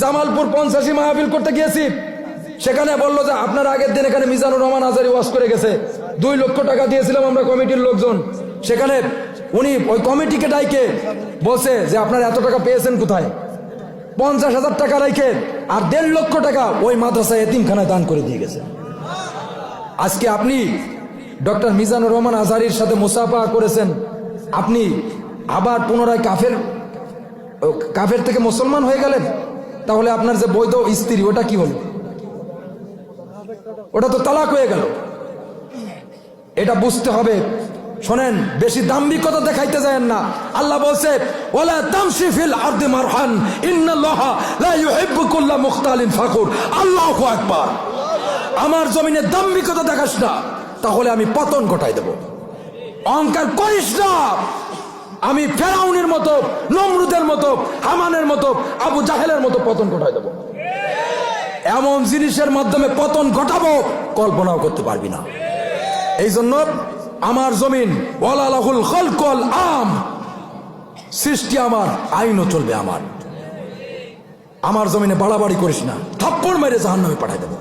জামালপুর 85 মাহফিল করতে গিয়েছি, সেখানে বললো যে আপনার আগের দিন এখানে মিজানুর রহমান আজারি ওয়াজ করে গেছে, 2 লক্ষ টাকা দিয়েছিলাম আমরা কমিটির লোকজন। সেখানে উনি ওই কমিটিকে ডাইকে বলছে যে আপনারা এত টাকা পেয়েছেন কোথায়? 50,000 টাকা রেখে আর 1.5 লক্ষ টাকা ওই মাদ্রাসা এতিমখানায় দান করে দিয়ে গেছে। আজকে আপনি ডক্টর মিজানুর রহমান আজহারির সাথে মুসাফাহা করেছেন, আপনি আবার পুনরায় কাফের থেকে মুসলমান হয়ে গেলেন। তাহলে আপনার যে বৈধ স্ত্রী ওটা কি হলো? ওটা তো তালাক হয়ে গেল। এটা বুঝতে হবে। শোনেন, বেশি দাম্ভিকতা দেখাইতে যায়েন না। আল্লাহ বলছে ওয়ালা তামশি ফিল আরদি মারহান ইন্নাল্লাহা লা ইউহিব্বু কুল্লা মুখতালিন ফাকুর। আল্লাহু আকবার। আমার জমিনে দাম্ভিকতা দেখাস না, তাহলে আমি পতন ঘটাই দেব। অহংকার করিস না, আমি ফেরাউনের মতো, নমরুদের মতো, হামানের মতো, আবু জাহেলের মতো পতন ঘটাই দেব। এমন জিনিসের মাধ্যমে পতন ঘটাবো কল্পনাও করতে পারবি না। এই জন্য আমার জমিন ওয়ালালাহুল খালকুল আম, সৃষ্টি আমার, আইনও চলবে আমার। আমার জমিনে বাড়াবাড়ি করিস না, থাপ্পড় মেরে জাহান্নামে পাঠাই দেব।